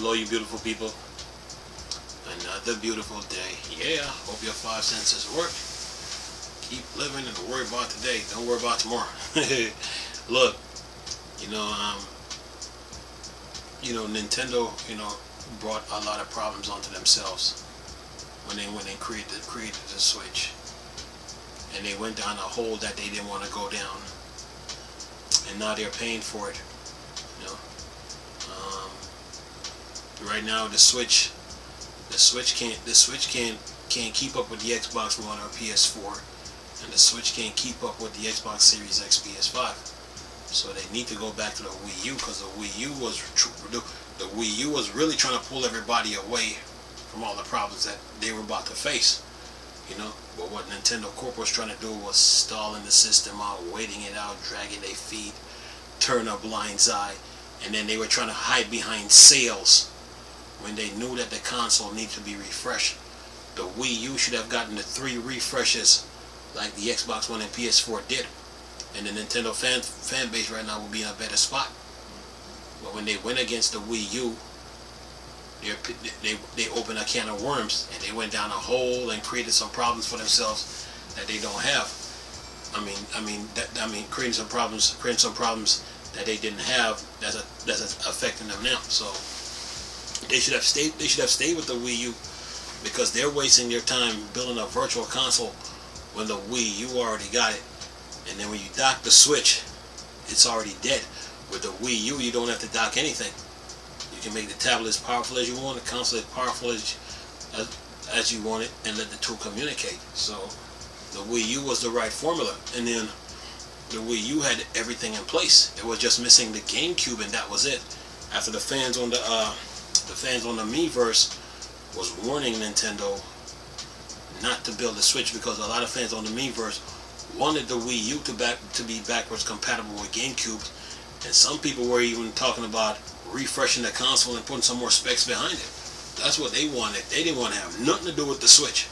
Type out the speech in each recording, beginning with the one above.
Hello, you beautiful people. Another beautiful day. Yeah, hope your five senses work. Keep living and worry about today. Don't worry about tomorrow. Look, Nintendo, brought a lot of problems onto themselves when they created the Switch, and they went down a hole that they didn't want to go down, and now they're paying for it. Right now the Switch can't keep up with the Xbox One or PS4, and the Switch can't keep up with the Xbox Series X, PS5. So they need to go back to the Wii U, because the Wii U was really trying to pull everybody away from all the problems that they were about to face. But what Nintendo Corp was trying to do was stalling the system out, waiting it out, dragging their feet, turn a blind eye, and then they were trying to hide behind sales when they knew that the console needed to be refreshed. The Wii U should have gotten the 3 refreshes like the Xbox One and PS4 did, and the Nintendo fan base right now will be in a better spot. But when they went against the Wii U, they opened a can of worms, and they went down a hole and created some problems for themselves that they don't have. Creating some problems that they didn't have, that's affecting them now. So they should have stayed with the Wii U, because they're wasting their time building a virtual console when the Wii U already got it. And then when you dock the Switch, it's already dead. With the Wii U, you don't have to dock anything. You can make the tablet as powerful as you want, the console as powerful as you want it, and let the two communicate. So the Wii U was the right formula, and then the Wii U had everything in place. It was just missing the GameCube, and that was it. After the fans on the Miiverse was warning Nintendo not to build a Switch, because a lot of fans on the Miiverse wanted the Wii U to be backwards compatible with GameCube, and some people were even talking about refreshing the console and putting some more specs behind it. That's what they wanted. They didn't want to have nothing to do with the Switch.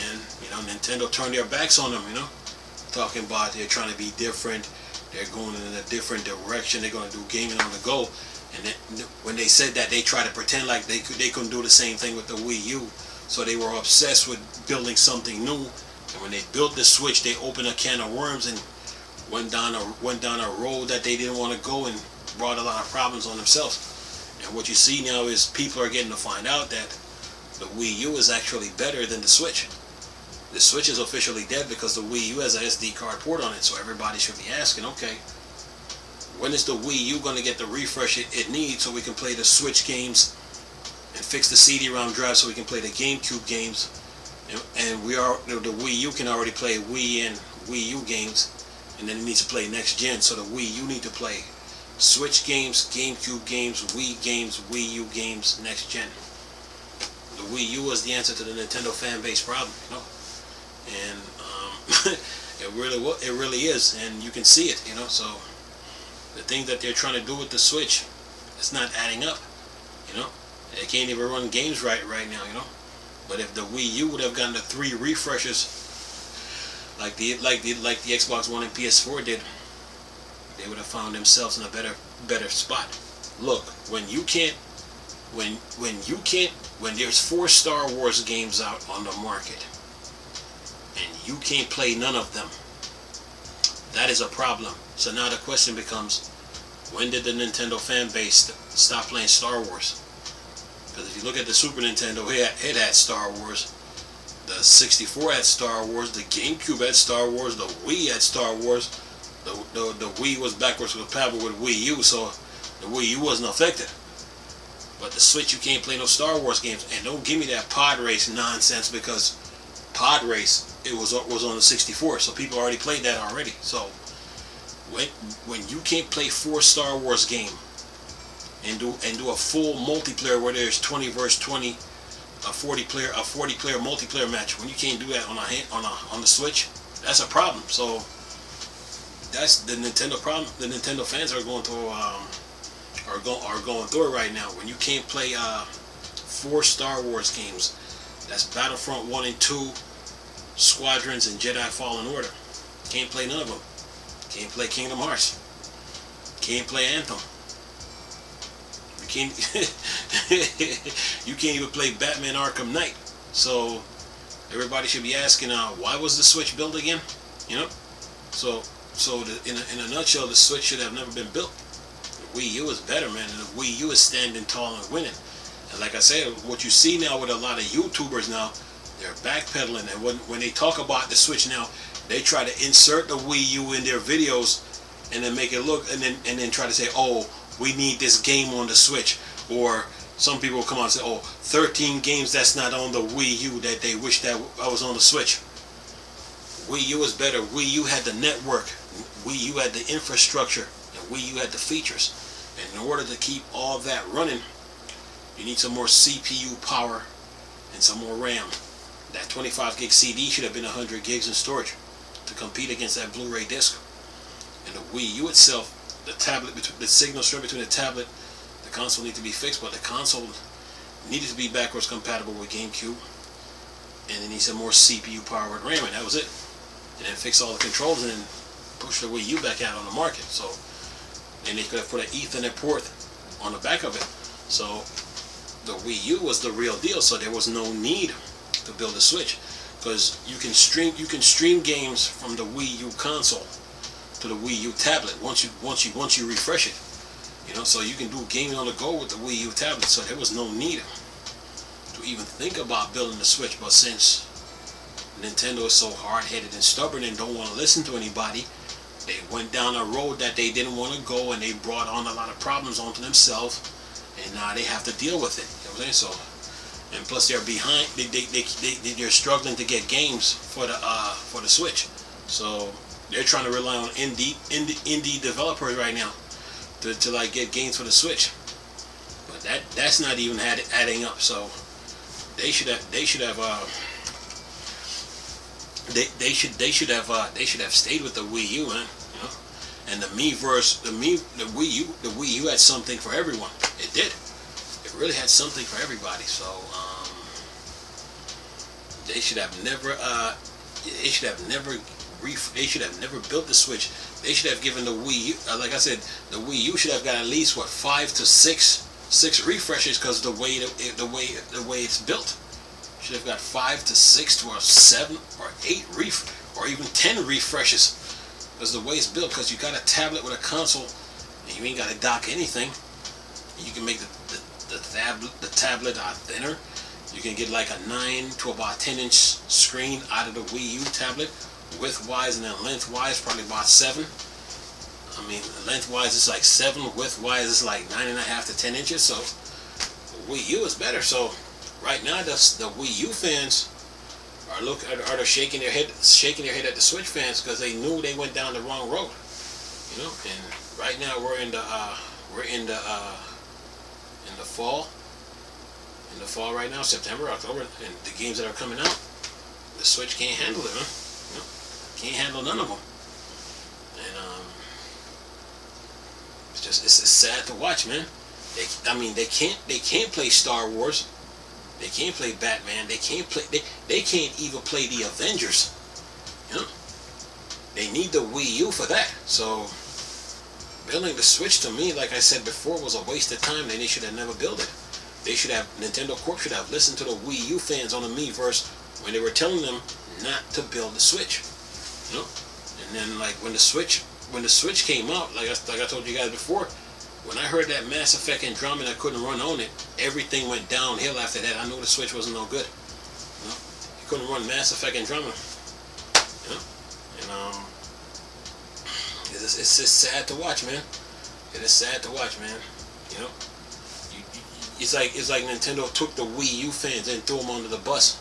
And Nintendo turned their backs on them, talking about they're trying to be different, they're going in a different direction, they're going to do gaming on the go. And then, when they said that, they tried to pretend like they couldn't do the same thing with the Wii U. So they were obsessed with building something new. And when they built the Switch, they opened a can of worms and went down a road that they didn't want to go, and brought a lot of problems on themselves. And what you see now is people are getting to find out that the Wii U is actually better than the Switch. The Switch is officially dead because the Wii U has a SD card port on it. So everybody should be asking, okay, when is the Wii U going to get the refresh it needs so we can play the Switch games and fix the CD-ROM drive so we can play the GameCube games? And the Wii U can already play Wii and Wii U games, and then it needs to play next gen. So the Wii U need to play Switch games, GameCube games, Wii games, Wii U games, next gen. The Wii U is the answer to the Nintendo fan base problem, and it really is, and you can see it, So the thing that they're trying to do with the Switch, it's not adding up, They can't even run games right now, But if the Wii U would have gotten the 3 refreshes like the Xbox One and PS4 did, they would have found themselves in a better spot. Look, when there's 4 Star Wars games out on the market and you can't play none of them, that is a problem. So now the question becomes, when did the Nintendo fan base stop playing Star Wars? Because if you look at the Super Nintendo, it had Star Wars. The 64 had Star Wars. The GameCube had Star Wars. The Wii had Star Wars. The Wii was backwards compatible with Wii U, so the Wii U wasn't affected. But the Switch, you can't play no Star Wars games. And don't give me that pod race nonsense, because pod race, it was on the 64, so people already played that already. So when you can't play 4 Star Wars game and do a full multiplayer where there's 20 versus 20, a 40 player multiplayer match, when you can't do that on the Switch, that's a problem. So that's the Nintendo problem. The Nintendo fans are going through it right now. When you can't play 4 Star Wars games, that's Battlefront 1 and 2, Squadrons, and Jedi Fallen Order. Can't play none of them. Can't play Kingdom Hearts. Can't play Anthem. You can't You can't even play Batman Arkham Knight. So everybody should be asking, why was the Switch built again? You know. So in a nutshell, the Switch should have never been built. The Wii U is better, man, and the Wii U is standing tall and winning. And like I said, what you see now with a lot of YouTubers now, they're backpedaling, and when they talk about the Switch now, they try to insert the Wii U in their videos and then make it look, and then try to say, oh, we need this game on the Switch. Or some people will come out and say, oh, 13 games that's not on the Wii U that they wish that I was on the Switch. Wii U is better. Wii U had the network. Wii U had the infrastructure. And Wii U had the features. And in order to keep all that running, you need some more CPU power and some more RAM. That 25 gig CD should have been 100 gigs in storage to compete against that Blu-ray disc. And the Wii U itself, the tablet, the signal strength between the tablet, the console need to be fixed, but the console needed to be backwards compatible with GameCube, and it needs some more CPU power with RAM, and that was it. And then fix all the controls and then push the Wii U back out on the market. So, and they could have put an Ethernet port on the back of it. So the Wii U was the real deal. So there was no need to build a Switch, because you can stream games from the Wii U console to the Wii U tablet once you refresh it. You know, so you can do gaming on the go with the Wii U tablet. So there was no need to even think about building the Switch. But since Nintendo is so hard-headed and stubborn and don't want to listen to anybody, they went down a road that they didn't want to go, and they brought on a lot of problems onto themselves, and now they have to deal with it. You know what I'm saying? So, and plus they're behind. They're struggling to get games for the Switch. So they're trying to rely on indie developers right now to like get games for the Switch. But that's not even adding up. So they should have stayed with the Wii U, man. You know, and the Wii U had something for everyone. It did. It really had something for everybody. So they should have never. They should have never built the Switch. They should have given the Wii U, like I said, the Wii U should have got at least what 5 to 6 refreshes, because the way it's built. Should have got 5 to 6 to 7 or 8 or even 10 refreshes, because the way it's built. Because you got a tablet with a console, and you ain't got to dock anything. You can make the tablet thinner. You can get like a 9 to about 10-inch screen out of the Wii U tablet, widthwise, and then lengthwise probably about 7. I mean, lengthwise it's like 7, widthwise it's like 9.5 to 10 inches. So the Wii U is better. So right now, the Wii U fans are shaking their head at the Switch fans, because they knew they went down the wrong road. You know, and right now we're in the fall. In the fall right now, September, October, and the games that are coming out, the Switch can't handle it, man. You know, can't handle none of them. And it's sad to watch, man. They can't play Star Wars. They can't play Batman. They can't even play the Avengers. You know, they need the Wii U for that. So building the Switch, to me, like I said before, was a waste of time. They should have never built it. Nintendo Corp should have listened to the Wii U fans on the Miiverse when they were telling them not to build the Switch. You know, and then like when the Switch came out, like I told you guys before, when I heard that Mass Effect Andromeda couldn't run on it, everything went downhill after that. I knew the Switch wasn't no good. You know, you couldn't run Mass Effect Andromeda. You know, and it's just sad to watch, man. It is sad to watch, man. You know, it's like Nintendo took the Wii U fans and threw them under the bus.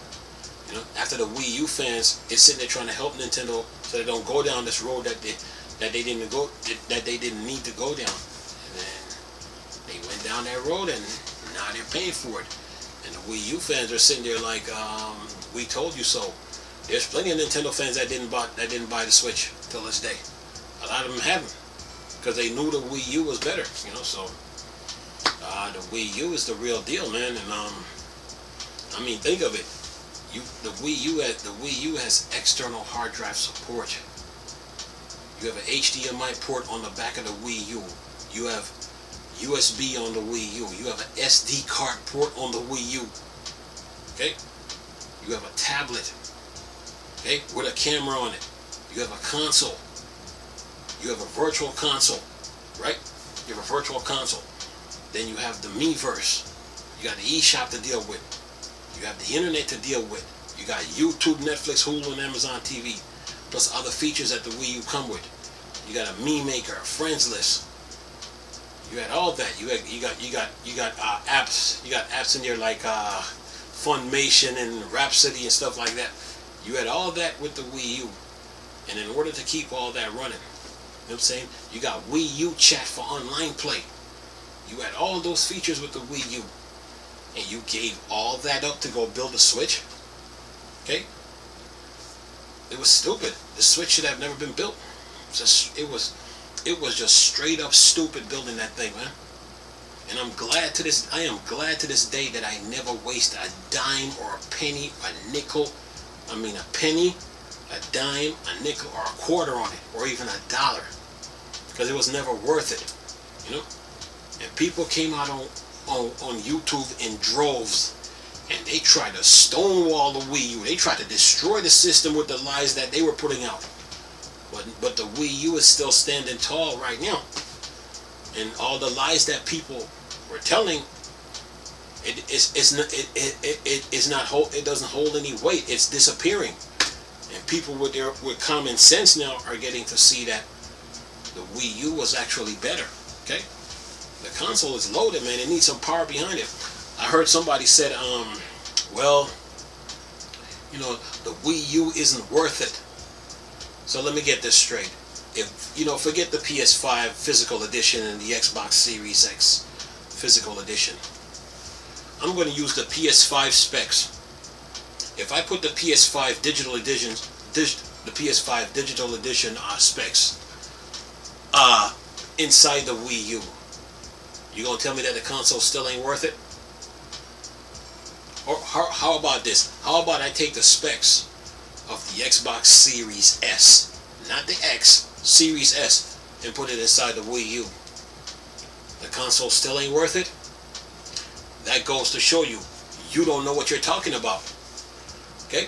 You know, after the Wii U fans is sitting there trying to help Nintendo so they don't go down this road that they didn't need to go down. They went down that road, and now they're paying for it. And the Wii U fans are sitting there like, we told you so. There's plenty of Nintendo fans that didn't buy the Switch till this day. A lot of them haven't, because they knew the Wii U was better. You know, so the Wii U is the real deal, man. And I mean, think of it. The Wii U has external hard drive support. You have an HDMI port on the back of the Wii U. You have USB on the Wii U. You have an SD card port on the Wii U. Okay? You have a tablet. Okay? With a camera on it. You have a console. You have a virtual console. Right? You have a virtual console. Then you have the Miiverse. You got the eShop to deal with. You have the internet to deal with. You got YouTube, Netflix, Hulu, and Amazon TV. Plus other features that the Wii U come with. You got a Meme Maker, a friends list. You had all that. You got apps. You got apps in there like Funimation and Rhapsody and stuff like that. You had all that with the Wii U. And in order to keep all that running, you know what I'm saying? You got Wii U chat for online play. You had all those features with the Wii U. And you gave all that up to go build a Switch? Okay? It was stupid. The Switch should have never been built. It was just straight up stupid building that thing, man. And I am glad to this day that I never wasted a dime or a penny, a nickel. I mean a penny, a dime, a nickel, or a quarter on it, or even $1. Because it was never worth it. You know? And people came out on YouTube in droves, and they tried to stonewall the Wii U. They tried to destroy the system with the lies that they were putting out. But the Wii U is still standing tall right now. And all the lies that people were telling, it doesn't hold any weight. It's disappearing. And people with common sense now are getting to see that the Wii U was actually better. Okay? The console is loaded, man. It needs some power behind it. I heard somebody said, well, you know, the Wii U isn't worth it. So let me get this straight. If, you know, forget the PS5 physical edition and the Xbox Series X physical edition. I'm going to use the PS5 specs. If I put the PS5 digital edition, specs inside the Wii U, you gonna tell me that the console still ain't worth it? Or how about this? How about I take the specs of the Xbox Series S, not the X, Series S, and put it inside the Wii U? The console still ain't worth it? That goes to show you, you don't know what you're talking about. Okay?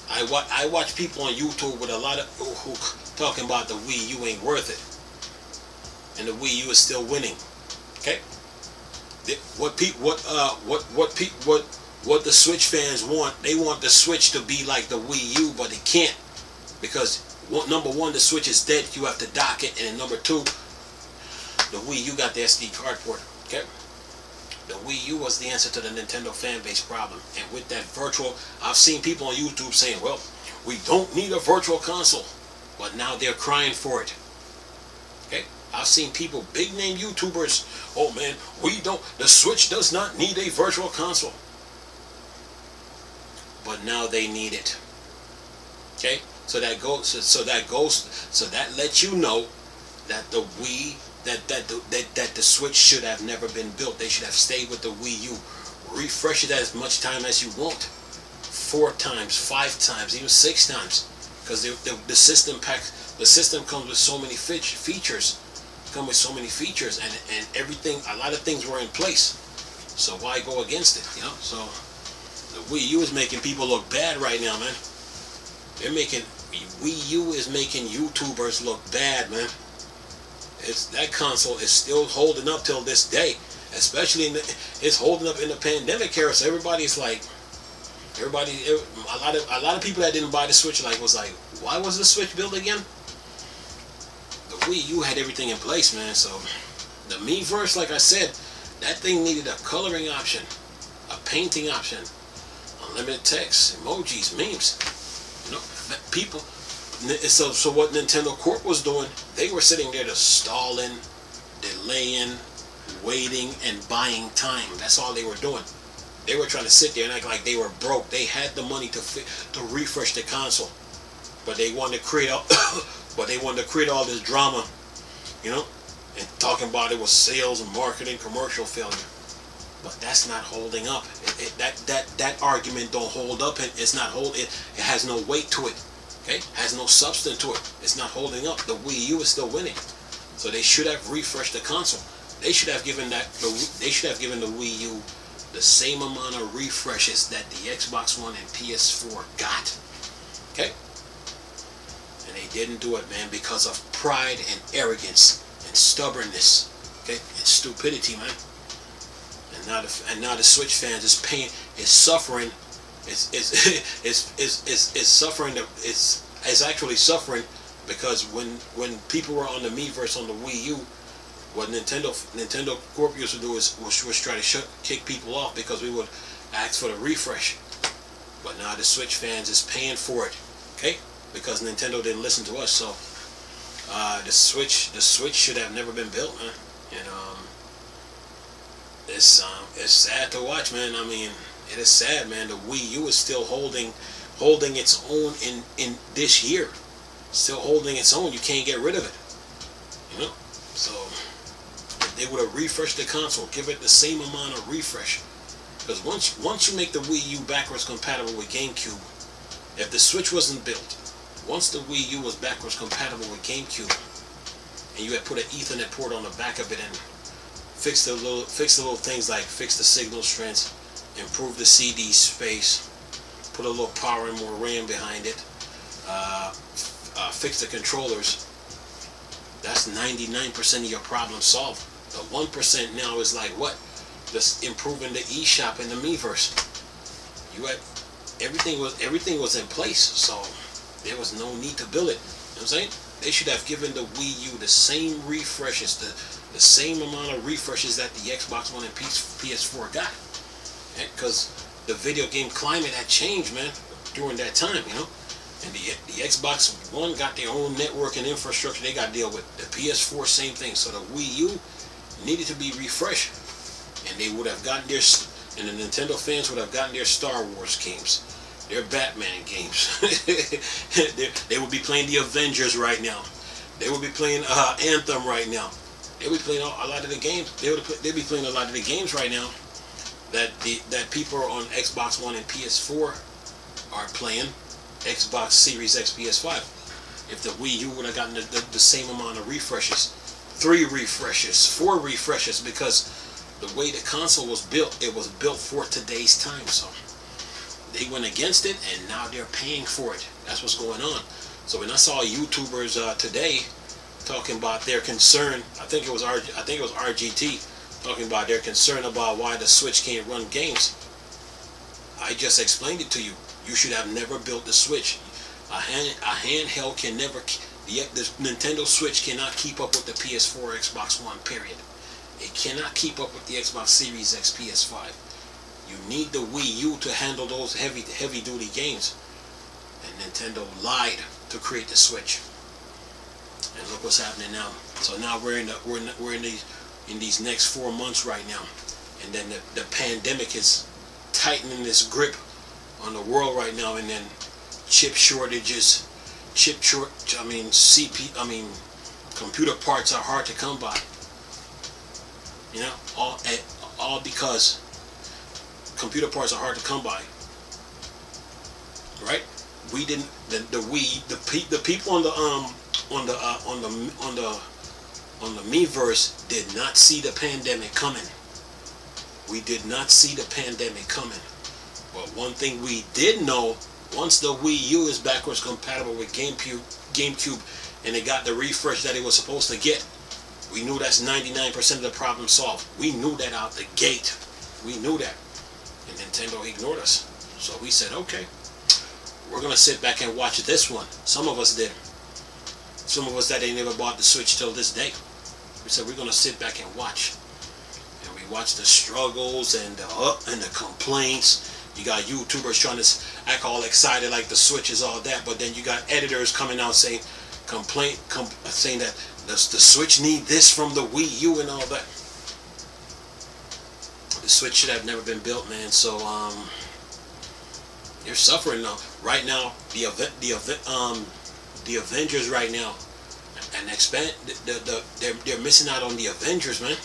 I watch people on YouTube with a lot of who talking about the Wii U ain't worth it, and the Wii U is still winning. Okay? What the Switch fans want, they want the Switch to be like the Wii U, but it can't, because number one, the Switch is dead. You have to dock it, and number two, the Wii U got the SD card port. Okay? The Wii U was the answer to the Nintendo fan base problem. And with that virtual, I've seen people on YouTube saying, well, we don't need a virtual console. But now they're crying for it. Okay? I've seen people, big name YouTubers, oh man, the Switch does not need a virtual console. But now they need it. Okay? So that lets you know that the Wii, that the Switch should have never been built. They should have stayed with the Wii U. Refresh it as much time as you want. 4 times, 5 times, even 6 times. Because the system comes with so many features. And everything, a lot of things were in place. So why go against it? You know? So the Wii U is making people look bad right now, man. Wii U is making YouTubers look bad, man. That console is still holding up till this day, especially it's holding up in the pandemic era. So everybody's like, a lot of people that didn't buy the Switch was like, why was the Switch built again? The Wii U had everything in place, man. So the Miiverse, like I said, that thing needed a coloring option, a painting option, unlimited text, emojis, memes. You know, people. So what Nintendo Corp was doing, they were sitting there just stalling, delaying, waiting, and buying time. That's all they were doing. They were trying to sit there and act like they were broke. They had the money to refresh the console, but they wanted to create all this drama, you know, and talking about it was sales and marketing, commercial failure. But that's not holding up. That argument don't hold up. It has no weight to it. Okay? Has no substance to it. It's not holding up. The Wii U is still winning. So they should have refreshed the console. They should have given the Wii U the same amount of refreshes that the Xbox One and PS4 got. Okay? And they didn't do it, man, because of pride and arrogance and stubbornness. Okay? And stupidity, man. And now the Switch fans is suffering. It's actually suffering because when people were on the Miiverse on the Wii U, what Nintendo Corp used to do was try to kick people off because we would ask for the refresh. But now the Switch fans is paying for it, okay? Because Nintendo didn't listen to us. So the Switch should have never been built, man. And it's sad to watch, man. I mean, it is sad, man. The Wii U is still holding its own in this year. Still holding its own. You can't get rid of it. You know? So if they would have refreshed the console, give it the same amount of refresh. Because once you make the Wii U backwards compatible with GameCube, if the Switch wasn't built, once the Wii U was backwards compatible with GameCube, and you had put an Ethernet port on the back of it and fix the little things like fix the signal strength, improve the CD space, put a little power and more RAM behind it, fix the controllers, that's 99% of your problem solved. The 1% now is like what? Just improving the eShop and the Miiverse. You had everything was in place, so there was no need to build it. You know what I'm saying? They should have given the Wii U the same refreshes, the same amount of refreshes that the Xbox One and PS4 got. Because the video game climate had changed, man, during that time, you know. And the Xbox One got their own network and infrastructure they got to deal with. The PS4, same thing. So the Wii U needed to be refreshed. And they would have gotten their, and the Nintendo fans would have gotten their Star Wars games, their Batman games. They would be playing the Avengers right now. They would be playing Anthem right now. They would be playing a lot of the games. They'd be playing a lot of the games right now that people on Xbox One and PS4 are playing. Xbox Series X, PS5. If the Wii U would have gotten the same amount of refreshes, 3 refreshes, 4 refreshes, because the way the console was built, it was built for today's time. So they went against it, and now they're paying for it. That's what's going on. So when I saw YouTubers today talking about their concern, I think it was RGT talking about their concern about why the Switch can't run games. I just explained it to you. You should have never built the Switch. A handheld can never. The Nintendo Switch cannot keep up with the PS4, Xbox One. Period. It cannot keep up with the Xbox Series X, PS5. You need the Wii U to handle those heavy duty games. And Nintendo lied to create the Switch. And look what's happening now. So now we're in these next 4 months right now, and then the pandemic is tightening its grip on the world right now, and then chip shortages, computer parts are hard to come by. You know, all because computer parts are hard to come by. Right? We didn't. The people on the Miiverse did not see the pandemic coming. We did not see the pandemic coming. But one thing we did know, once the Wii U is backwards compatible with GameCube, and it got the refresh that it was supposed to get, we knew that's 99% of the problem solved. We knew that out the gate. We knew that. And Nintendo ignored us. So we said, okay, we're going to sit back and watch this one. Some of us did. Some of us that ain't never bought the Switch till this day. We said, we're going to sit back and watch. And we watched the struggles and the complaints. You got YouTubers trying to act all excited like the Switch is all that, but then you got editors coming out saying saying that the Switch need this from the Wii U and all that. The Switch should have never been built, man. So they're suffering now. Right now, the Avengers right now, and they're missing out on the Avengers, man.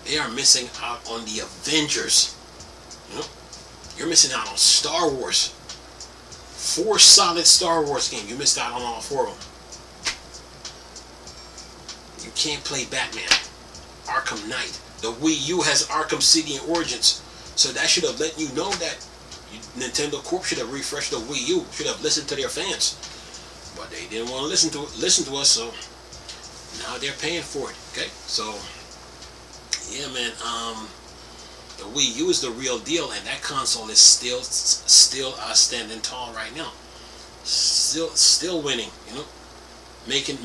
They are missing out on the Avengers. You know? You're missing out on Star Wars. 4 solid Star Wars games. You missed out on all 4 of them. You can't play Batman. Arkham Knight. The Wii U has Arkham City and Origins. So that should have let you know that Nintendo Corp should have refreshed the Wii U, should have listened to their fans. But they didn't want to listen to us, so now they're paying for it. Okay, so yeah, man. The Wii U is the real deal, and that console is still standing tall right now. Still winning. You know, making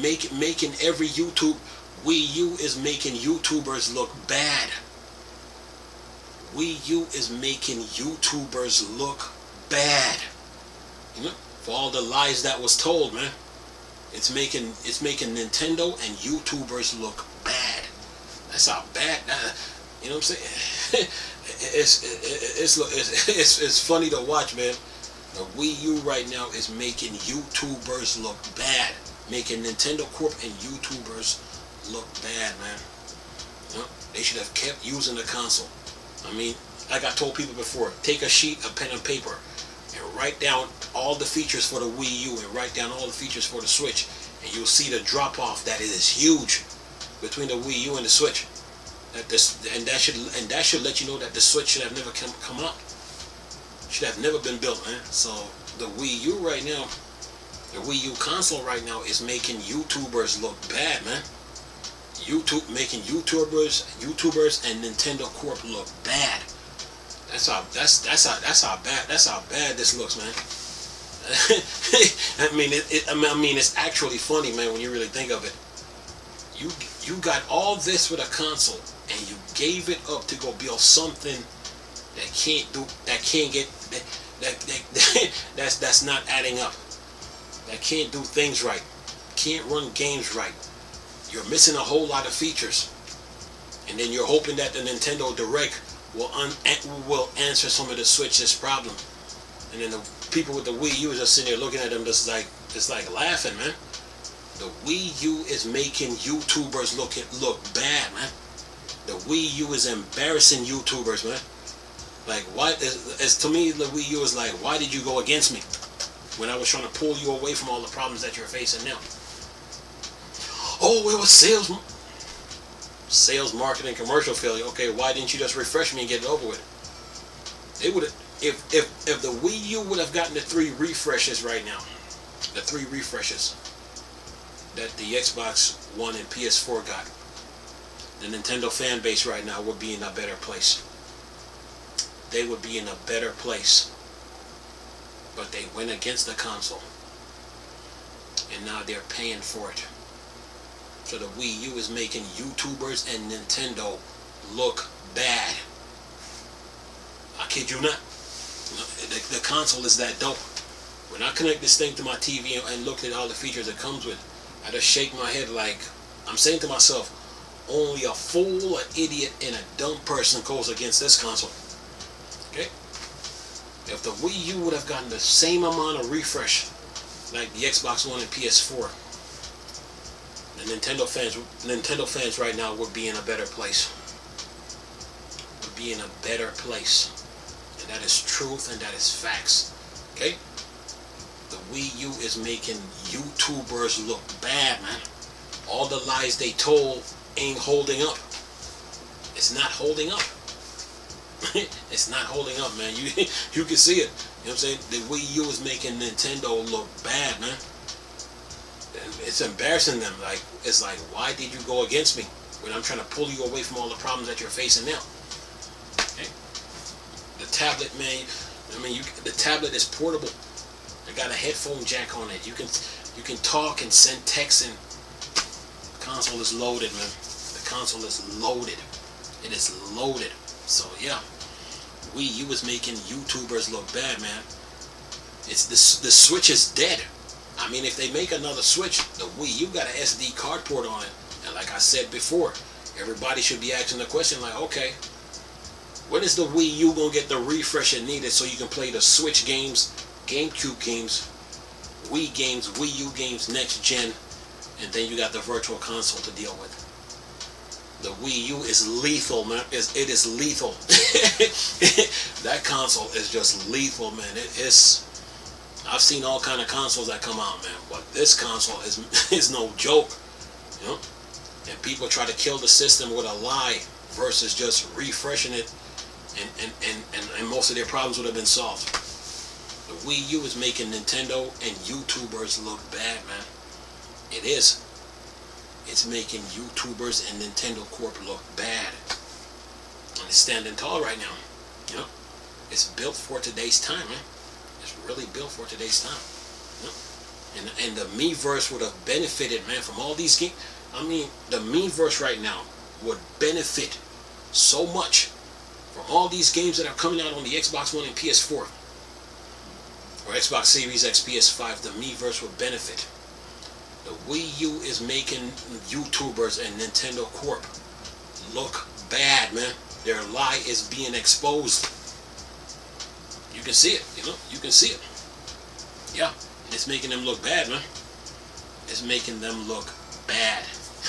every YouTube. Wii U is making YouTubers look bad. Wii U is making YouTubers look bad. You know, for all the lies that was told, man. It's making Nintendo and YouTubers look bad. That's how bad. You know what I'm saying? It's funny to watch, man. The Wii U right now is making YouTubers look bad, making Nintendo Corp and YouTubers look bad, man. You know, they should have kept using the console. I mean, like I told people before, take a sheet, a pen and paper, and write down all the features for the Wii U and write down all the features for the Switch, and you'll see the drop off that is huge between the Wii U and the Switch. That should let you know that the Switch should have never come out. Should have never been built, man. So the Wii U right now, the Wii U console right now is making YouTubers look bad, man. Making YouTubers and Nintendo Corp look bad. That's how bad this looks, man. I mean, it's actually funny, man, when you really think of it. You got all this with a console, and you gave it up to go build something that's not adding up. That can't do things right. Can't run games right. You're missing a whole lot of features, and then you're hoping that the Nintendo Direct will answer some of the Switch's problem. And then the people with the Wii U are just sitting there looking at them, just like laughing, man. The Wii U is making YouTubers look bad, man. The Wii U is embarrassing YouTubers, man. Like, why? To me, the Wii U is like, why did you go against me when I was trying to pull you away from all the problems that you're facing now? Oh, it was sales, marketing, commercial failure. Okay, why didn't you just refresh me and get it over with? They would have, if the Wii U would have gotten the 3 refreshes right now, the 3 refreshes that the Xbox One and PS4 got, the Nintendo fan base right now would be in a better place. They would be in a better place. But they went against the console, and now they're paying for it. So the Wii U is making YouTubers and Nintendo look bad. I kid you not. The console is that dope. When I connect this thing to my TV and look at all the features it comes with, I just shake my head like I'm saying to myself, only a fool, an idiot, and a dumb person goes against this console. Okay? If the Wii U would have gotten the same amount of refresh like the Xbox One and PS4, the Nintendo fans right now would be in a better place. Would be in a better place. And that is truth and that is facts. Okay? The Wii U is making YouTubers look bad, man. All the lies they told ain't holding up. It's not holding up. It's not holding up, man. You can see it. You know what I'm saying? The Wii U is making Nintendo look bad, man. And it's embarrassing them. Like, it's like, why did you go against me when I'm trying to pull you away from all the problems that you're facing now? Okay? The tablet, man. I mean, the tablet is portable. It got a headphone jack on it. You can talk and send text, and the console is loaded, man. The console is loaded. It is loaded. So yeah, Wii U is making YouTubers look bad, man. It's the Switch is dead. I mean, if they make another Switch, the Wii U got an SD card port on it, and like I said before, everybody should be asking the question like, okay, when is the Wii U gonna get the refresh it needed so you can play the Switch games, GameCube games, Wii games, Wii U games, next gen, and then you got the Virtual Console to deal with. The Wii U is lethal, man. It is lethal. That console is just lethal, man. I've seen all kind of consoles that come out, man, but this console is no joke. You know, And people try to kill the system with a lie versus just refreshing it, and most of their problems would have been solved. The Wii U is making Nintendo and YouTubers look bad, man. It is. It's making YouTubers and Nintendo Corp look bad. And it's standing tall right now. You know, it's built for today's time, man. It's really built for today's time. You know? And the Miiverse would have benefited, man, from all these games. I mean, the Miiverse right now would benefit so much from all these games that are coming out on the Xbox One and PS4 or Xbox Series X, PS5. The Miiverse would benefit. The Wii U is making YouTubers and Nintendo Corp look bad, man. Their lie is being exposed. You can see it, you know, you can see it. Yeah, it's making them look bad, man. It's making them look bad.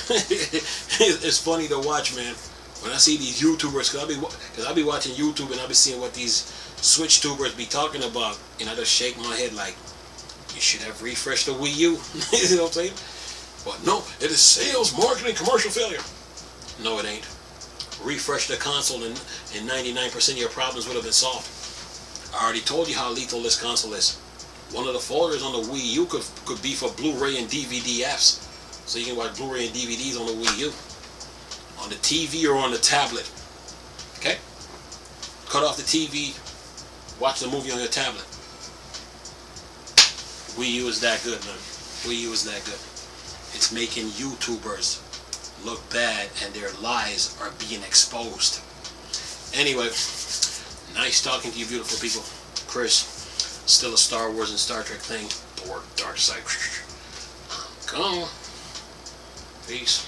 It's funny to watch, man. When I see these YouTubers, cause I be watching YouTube and I be seeing what these Switch tubers be talking about, and I just shake my head like, you should have refreshed the Wii U. You know what I'm saying? But no, it is sales, marketing, commercial failure. No, it ain't. Refresh the console and 99% of your problems would have been solved. I already told you how lethal this console is. One of the folders on the Wii U could be for Blu-ray and DVD apps. So you can watch Blu-ray and DVDs on the Wii U. On the TV or on the tablet. Okay? Cut off the TV, watch the movie on your tablet. Wii U is that good, man. Wii U is that good. It's making YouTubers look bad and their lies are being exposed. Anyway, nice talking to you beautiful people. Chris, still a Star Wars and Star Trek thing. Or dark side. Come on. Peace.